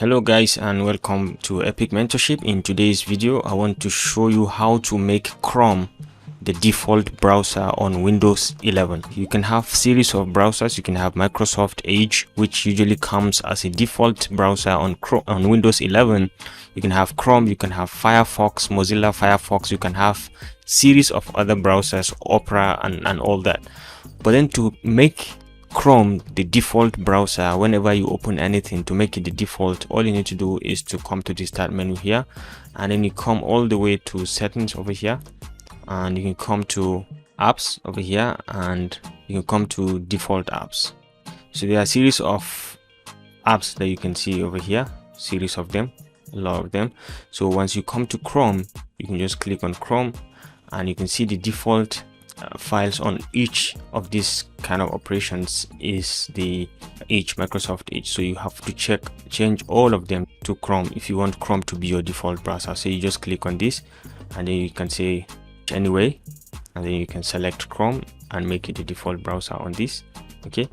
Hello guys, and welcome to Epic Mentorship. In today's video I want to show you how to make Chrome the default browser on Windows 11. You can have series of browsers. You can have Microsoft Edge, which usually comes as a default browser on Windows 11. You can have Chrome, you can have Firefox, Mozilla Firefox, you can have series of other browsers, Opera and all that. But then to make Chrome the default browser, whenever you open anything, to make it the default, all you need to do is to come to the start menu here, and then you come all the way to settings over here, and you can come to apps over here, and you can come to default apps. So there are a series of apps that you can see over here, series of them, a lot of them. So once you come to Chrome, you can just click on Chrome, and you can see the default files on each of these kind of operations is the Microsoft Edge. So you have to change all of them to Chrome if you want Chrome to be your default browser. So you just click on this, and then you can say anyway, and then you can select Chrome and make it the default browser on this. Okay,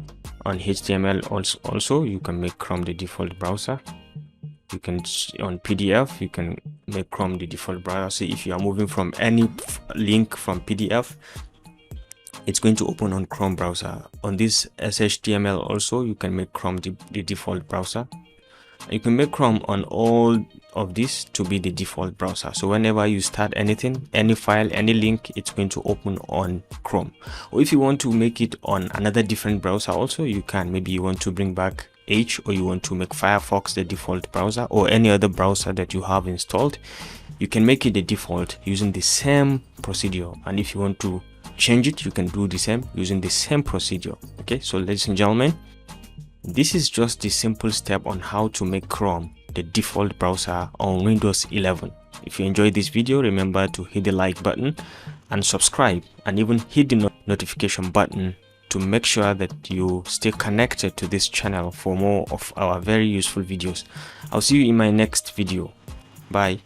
on HTML also you can make Chrome the default browser. You can, on PDF, you can make Chrome the default browser. So if you are moving from any link from PDF, it's going to open on Chrome browser. On this HTML also, you can make Chrome the default browser. You can make Chrome on all of this to be the default browser. So whenever you start anything, any file, any link, it's going to open on Chrome. Or if you want to make it on another different browser also, you can. Maybe you want to bring back Edge, or you want to make Firefox the default browser, or any other browser that you have installed, you can make it the default using the same procedure. And if you want to change it, you can do the same using the same procedure. Okay, so ladies and gentlemen, this is just the simple step on how to make Chrome the default browser on Windows 11. If you enjoyed this video, remember to hit the like button and subscribe, and even hit the notification button to make sure that you stay connected to this channel for more of our very useful videos. I'll see you in my next video. Bye.